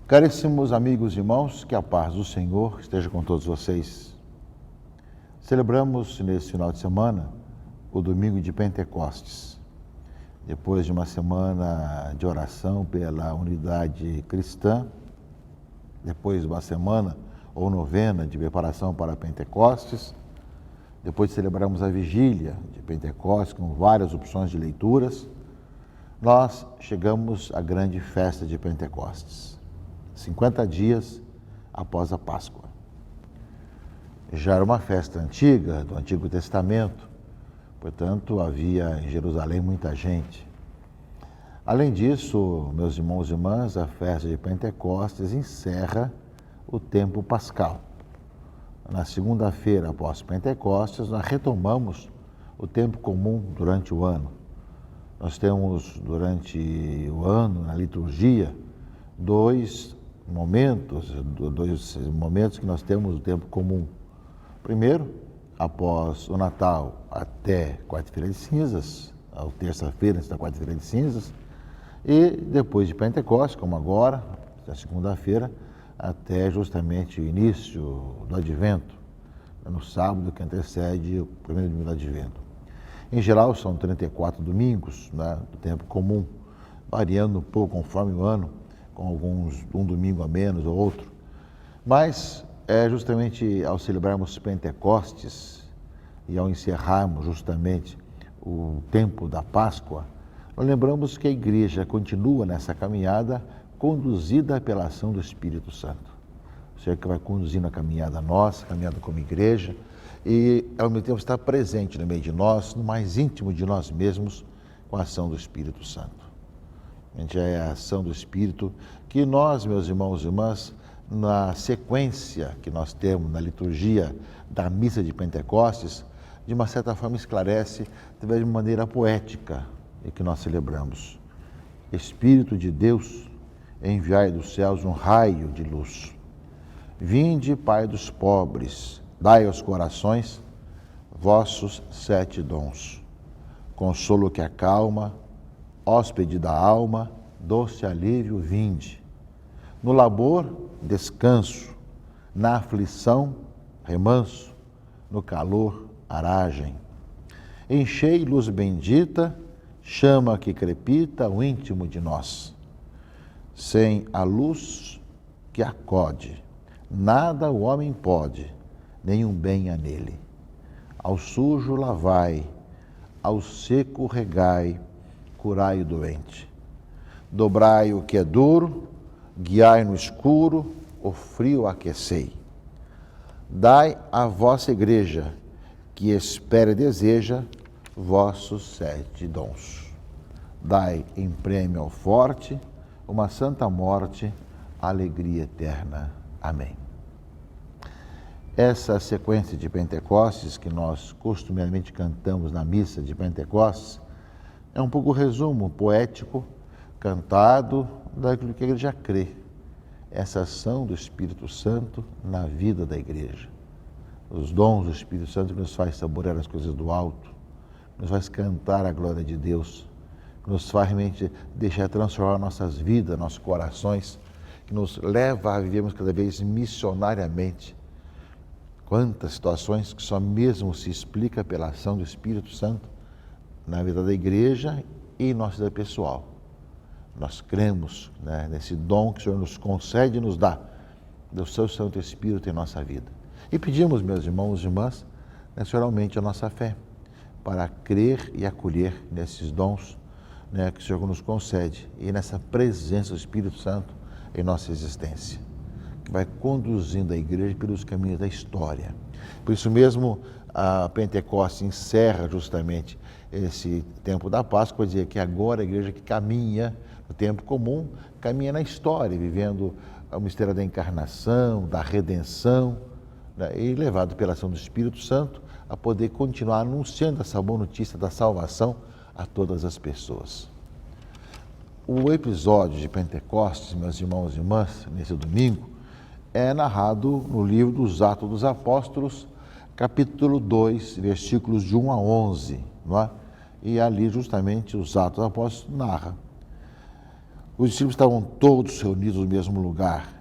Caríssimos amigos e irmãos, que a paz do Senhor esteja com todos vocês. Celebramos nesse final de semana o domingo de Pentecostes. Depois de uma semana de oração pela unidade cristã, depois de uma semana ou novena de preparação para Pentecostes, depois celebramos a vigília de Pentecostes com várias opções de leituras, nós chegamos à grande festa de Pentecostes, 50 dias após a Páscoa. Já era uma festa antiga, do Antigo Testamento, portanto havia em Jerusalém muita gente. Além disso, meus irmãos e irmãs, a festa de Pentecostes encerra o tempo pascal. Na segunda-feira após Pentecostes, nós retomamos o tempo comum durante o ano. Nós temos durante o ano, na liturgia, dois momentos que nós temos o tempo comum. Primeiro, após o Natal até quarta-feira de cinzas, ou terça-feira antes da quarta-feira de cinzas, e depois de Pentecostes, como agora, na segunda-feira, até justamente o início do Advento, no sábado que antecede o primeiro domingo do Advento. Em geral, são 34 domingos, né, do tempo comum, variando um pouco conforme o ano, com alguns, um domingo a menos ou outro. Mas é justamente ao celebrarmos Pentecostes e ao encerrarmos justamente o tempo da Páscoa, nós lembramos que a igreja continua nessa caminhada conduzida pela ação do Espírito Santo. O Senhor que vai conduzindo a caminhada nossa, a caminhada como igreja, e ao mesmo tempo está presente no meio de nós, no mais íntimo de nós mesmos, com a ação do Espírito Santo. É a ação do Espírito que nós, meus irmãos e irmãs, na sequência que nós temos na liturgia da missa de Pentecostes, de uma certa forma esclarece, de maneira poética, e que nós celebramos. Espírito de Deus, enviai dos céus um raio de luz. Vinde, Pai dos pobres, dai aos corações vossos 7 dons. Consolo que acalma, hóspede da alma, doce alívio vinde. No labor, descanso, na aflição, remanso, no calor, aragem. Enchei luz bendita, chama que crepita o íntimo de nós. Sem a luz que acode, nada o homem pode, nenhum bem há nele. Ao sujo lavai, ao seco regai, curai o doente. Dobrai o que é duro, guiai no escuro, o frio aquecei. Dai à vossa igreja, que espera e deseja, vossos 7 dons. Dai em prêmio ao forte, uma santa morte, alegria eterna. Amém. Essa sequência de Pentecostes que nós costumeiramente cantamos na missa de Pentecostes é um pouco o resumo poético, cantado, daquilo que a igreja crê. Essa ação do Espírito Santo na vida da igreja. Os dons do Espírito Santo que nos faz saborear as coisas do alto, nos faz cantar a glória de Deus, que nos faz realmente deixar transformar nossas vidas, nossos corações, que nos leva a vivermos cada vez missionariamente. Quantas situações que só mesmo se explica pela ação do Espírito Santo na vida da igreja e em nossa vida pessoal. Nós cremos, né, nesse dom que o Senhor nos concede e nos dá, do seu Santo Espírito em nossa vida. E pedimos, meus irmãos e irmãs, naturalmente a nossa fé, para crer e acolher nesses dons, né, que o Senhor nos concede e nessa presença do Espírito Santo em nossa existência, que vai conduzindo a igreja pelos caminhos da história. Por isso mesmo, a Pentecostes encerra justamente esse tempo da Páscoa, dizer que agora a igreja que caminha no tempo comum, caminha na história, vivendo o mistério da encarnação, da redenção, né, e levado pela ação do Espírito Santo a poder continuar anunciando essa boa notícia da salvação a todas as pessoas. O episódio de Pentecostes, meus irmãos e irmãs, nesse domingo, é narrado no livro dos Atos dos Apóstolos, capítulo 2, versículos de 1 a 11, não é? E ali justamente os Atos dos Apóstolos narram. Os discípulos estavam todos reunidos no mesmo lugar.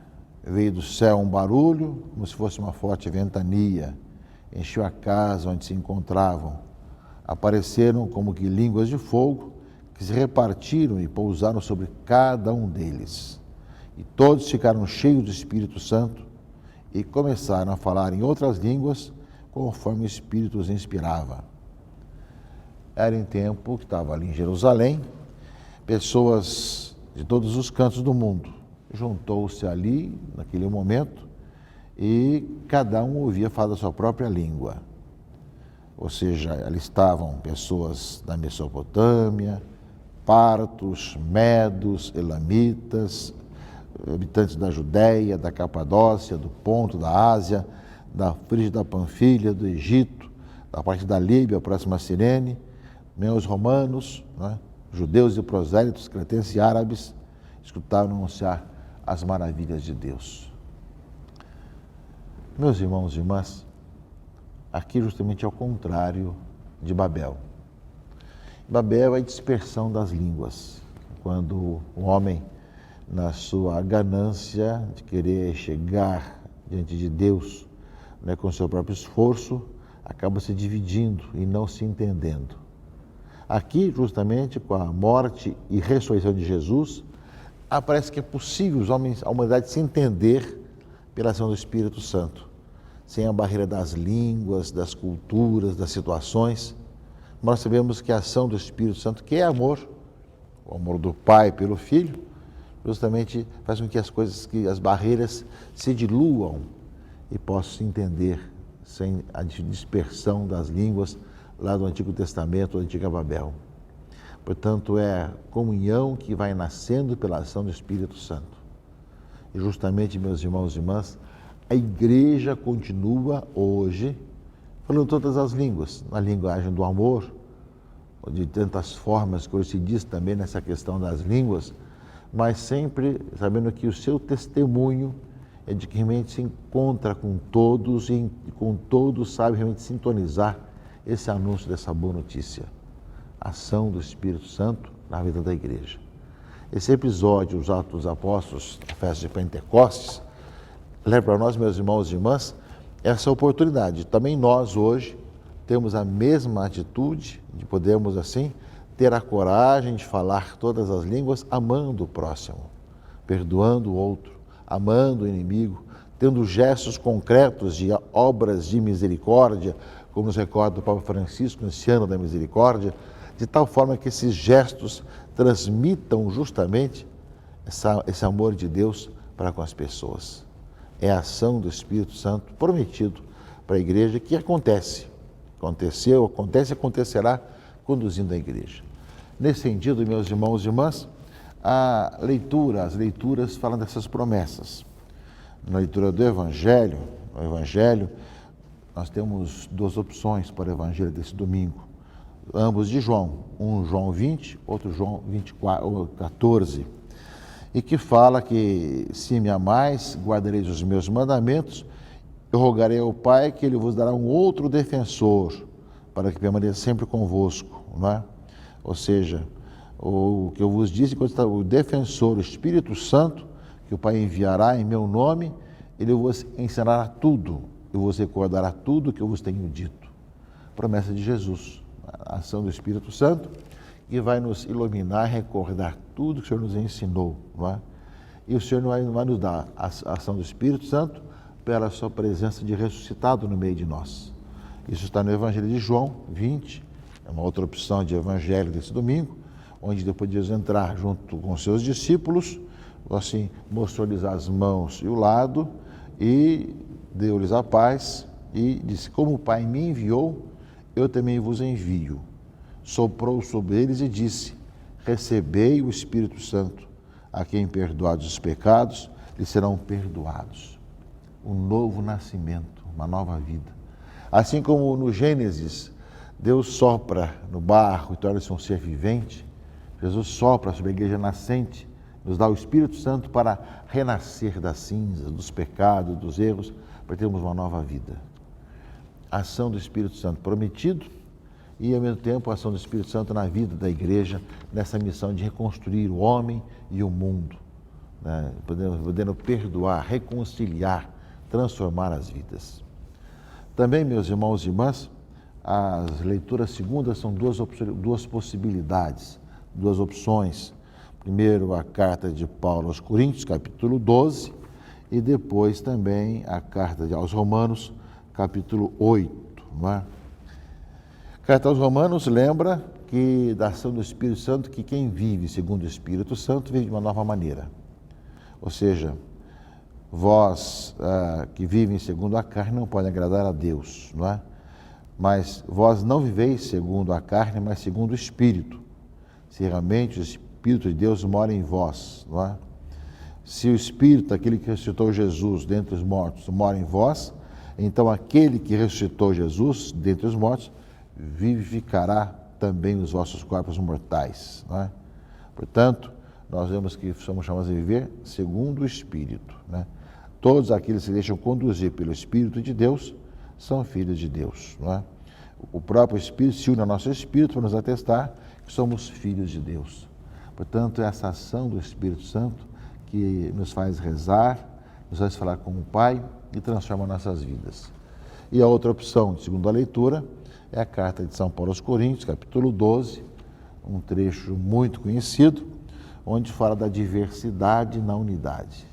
Veio do céu um barulho, como se fosse uma forte ventania. Encheu a casa onde se encontravam. Apareceram como que línguas de fogo, que se repartiram e pousaram sobre cada um deles. E todos ficaram cheios do Espírito Santo e começaram a falar em outras línguas, conforme o Espírito os inspirava. Era em tempo que estava ali em Jerusalém, pessoas de todos os cantos do mundo. Juntou-se ali, naquele momento, e cada um ouvia falar da sua própria língua. Ou seja, ali estavam pessoas da Mesopotâmia, partos, medos, elamitas, habitantes da Judéia, da Capadócia, do Ponto, da Ásia, da Frígia, da Panfilha, do Egito, da parte da Líbia, próxima a Cirene, os romanos, né? Judeus e prosélitos, cretenses e árabes, escutaram anunciar as maravilhas de Deus. Meus irmãos e irmãs, aqui justamente é o contrário de Babel. Babel é a dispersão das línguas, quando o homem, na sua ganância de querer chegar diante de Deus, né, com seu próprio esforço, acaba se dividindo e não se entendendo. Aqui, justamente, com a morte e ressurreição de Jesus, parece que é possível os homens, a humanidade se entender pela ação do Espírito Santo, sem a barreira das línguas, das culturas, das situações. Nós sabemos que a ação do Espírito Santo, que é amor, o amor do Pai pelo Filho, justamente faz com que as coisas, que as barreiras se diluam e possam se entender sem a dispersão das línguas lá do Antigo Testamento, da Antiga Babel. Portanto, é a comunhão que vai nascendo pela ação do Espírito Santo. E justamente, meus irmãos e irmãs, a igreja continua hoje falando todas as línguas, na linguagem do amor, de tantas formas que hoje se diz também nessa questão das línguas, mas sempre sabendo que o seu testemunho é de que realmente se encontra com todos e com todos sabe realmente sintonizar esse anúncio dessa boa notícia, a ação do Espírito Santo na vida da igreja. Esse episódio, os Atos dos Apóstolos, a festa de Pentecostes, leva para nós, meus irmãos e irmãs, essa oportunidade. Também nós hoje temos a mesma atitude de podermos assim ter a coragem de falar todas as línguas, amando o próximo, perdoando o outro, amando o inimigo, tendo gestos concretos de obras de misericórdia, como nos recorda o Papa Francisco nesse ano da misericórdia, de tal forma que esses gestos transmitam justamente esse amor de Deus para com as pessoas. É a ação do Espírito Santo prometido para a igreja que acontece. Aconteceu, acontece e acontecerá conduzindo a igreja. Nesse sentido, meus irmãos e irmãs, as leituras falam dessas promessas. Na leitura do Evangelho, no Evangelho, nós temos duas opções para o Evangelho desse domingo, ambos de João, um João 20, outro João 14, e que fala que se me amais, guardareis os meus mandamentos, eu rogarei ao Pai que Ele vos dará um outro defensor, para que permaneça sempre convosco, não é? Ou seja, o que eu vos disse, quando está o defensor, o Espírito Santo, que o Pai enviará em meu nome, Ele vos ensinará tudo, eu vos recordará tudo que eu vos tenho dito. Promessa de Jesus, a ação do Espírito Santo, que vai nos iluminar, recordar tudo que o Senhor nos ensinou, não é? E o Senhor vai nos dar a ação do Espírito Santo pela sua presença de ressuscitado no meio de nós. Isso está no Evangelho de João 20, é uma outra opção de Evangelho desse domingo, onde depois de Jesus entrar junto com seus discípulos, assim, mostrou-lhes as mãos e o lado, e deu-lhes a paz, e disse, como o Pai me enviou, eu também vos envio. Soprou sobre eles e disse, recebei o Espírito Santo, a quem perdoados os pecados, lhes serão perdoados. Um novo nascimento, uma nova vida. Assim como no Gênesis, Deus sopra no barro e torna-se um ser vivente, Jesus sopra sobre a igreja nascente, nos dá o Espírito Santo para renascer das cinzas, dos pecados, dos erros, para termos uma nova vida. A ação do Espírito Santo prometido e, ao mesmo tempo, a ação do Espírito Santo na vida da igreja, nessa missão de reconstruir o homem e o mundo, né? Podendo perdoar, reconciliar, transformar as vidas. Também, meus irmãos e irmãs, as leituras segundas são duas possibilidades, duas opções. Primeiro, a carta de Paulo aos Coríntios, capítulo 12, e depois também a carta aos Romanos, capítulo 8. Não é? A carta aos Romanos lembra que da ação do Espírito Santo, que quem vive segundo o Espírito Santo vive de uma nova maneira. Ou seja, vós que vivem segundo a carne não podem agradar a Deus, não é? Mas vós não viveis segundo a carne, mas segundo o Espírito. Se realmente o Espírito de Deus mora em vós, não é? Se o Espírito, aquele que ressuscitou Jesus dentre os mortos, mora em vós, então aquele que ressuscitou Jesus dentre os mortos vivificará também os vossos corpos mortais, não é? Portanto, nós vemos que somos chamados a viver segundo o Espírito, né? Todos aqueles que se deixam conduzir pelo Espírito de Deus são filhos de Deus, não é? O próprio Espírito se une ao nosso Espírito para nos atestar que somos filhos de Deus. Portanto, é essa ação do Espírito Santo que nos faz rezar, nos faz falar com o Pai e transforma nossas vidas. E a outra opção, segundo a leitura, é a carta de São Paulo aos Coríntios, capítulo 12, um trecho muito conhecido, onde fala da diversidade na unidade.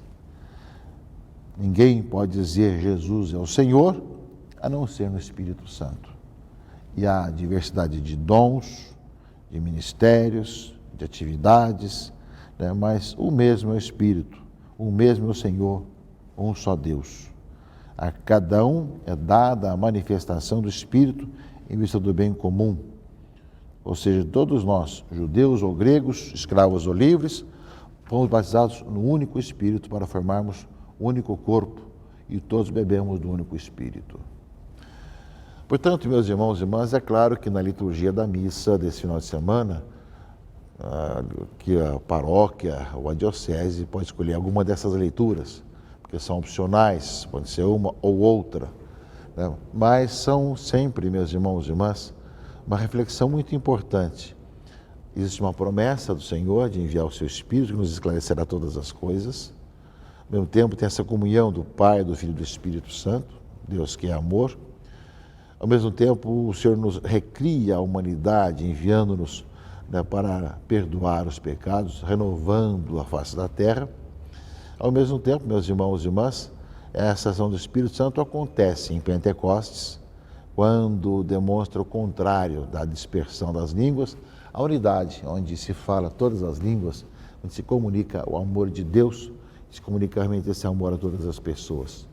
Ninguém pode dizer Jesus é o Senhor, a não ser no Espírito Santo. E há diversidade de dons, de ministérios, de atividades, né? Mas o mesmo é o Espírito, o mesmo é o Senhor, um só Deus. A cada um é dada a manifestação do Espírito em vista do bem comum. Ou seja, todos nós, judeus ou gregos, escravos ou livres, fomos batizados no único Espírito para formarmos o único corpo e todos bebemos do único Espírito. Portanto, meus irmãos e irmãs, é claro que na liturgia da missa desse final de semana, que a paróquia ou a diocese pode escolher alguma dessas leituras, porque são opcionais, pode ser uma ou outra, né? Mas são sempre, meus irmãos e irmãs, uma reflexão muito importante. Existe uma promessa do Senhor de enviar o seu Espírito que nos esclarecerá todas as coisas. Ao mesmo tempo tem essa comunhão do Pai, do Filho e do Espírito Santo, Deus que é amor. Ao mesmo tempo o Senhor nos recria a humanidade, enviando-nos, né, para perdoar os pecados, renovando a face da terra. Ao mesmo tempo, meus irmãos e irmãs, essa ação do Espírito Santo acontece em Pentecostes, quando demonstra o contrário da dispersão das línguas, a unidade, onde se fala todas as línguas, onde se comunica o amor de Deus, se comunica realmente esse amor a todas as pessoas.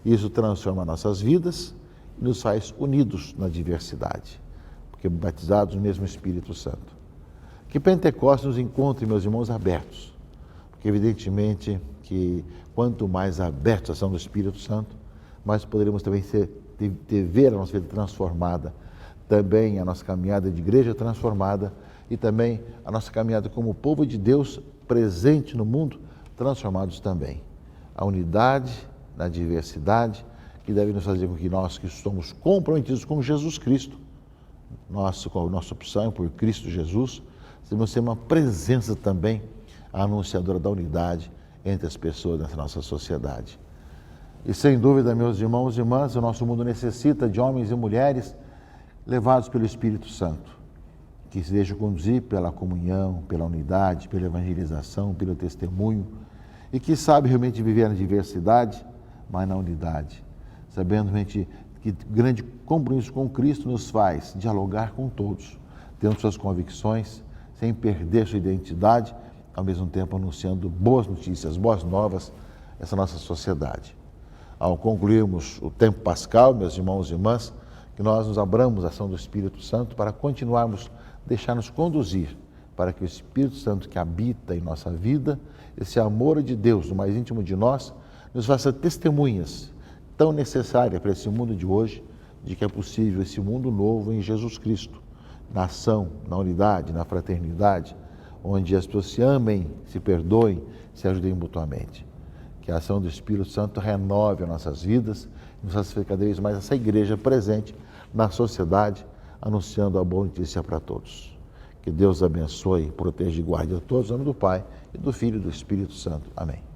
Isso transforma nossas vidas e nos faz unidos na diversidade, porque batizados no mesmo Espírito Santo. Que Pentecostes nos encontre, meus irmãos, abertos, porque evidentemente que quanto mais abertos a ação do Espírito Santo, mais poderemos também ver a nossa vida transformada, também a nossa caminhada de igreja transformada e também a nossa caminhada como povo de Deus presente no mundo, transformados também. A unidade na diversidade que deve nos fazer com que nós que somos comprometidos com Jesus Cristo, nossa opção por Cristo Jesus, devemos ser uma presença também anunciadora da unidade entre as pessoas dessa nossa sociedade. E sem dúvida, meus irmãos e irmãs, o nosso mundo necessita de homens e mulheres levados pelo Espírito Santo, que se deixam conduzir pela comunhão, pela unidade, pela evangelização, pelo testemunho, e que sabem realmente viver na diversidade, mas na unidade, sabendo realmente que grande compromisso com Cristo nos faz dialogar com todos, tendo suas convicções, sem perder sua identidade, ao mesmo tempo anunciando boas notícias, boas novas a essa nossa sociedade. Ao concluirmos o tempo pascal, meus irmãos e irmãs, que nós nos abramos à ação do Espírito Santo para continuarmos, deixar-nos conduzir, para que o Espírito Santo que habita em nossa vida, esse amor de Deus no mais íntimo de nós, nos faça testemunhas tão necessárias para esse mundo de hoje, de que é possível esse mundo novo em Jesus Cristo, na ação, na unidade, na fraternidade, onde as pessoas se amem, se perdoem, se ajudem mutuamente. Que a ação do Espírito Santo renove as nossas vidas e nos faça cada vez mais essa igreja presente na sociedade, anunciando a boa notícia para todos. Que Deus abençoe, proteja e guarde a todos, em nome do Pai, e do Filho e do Espírito Santo. Amém.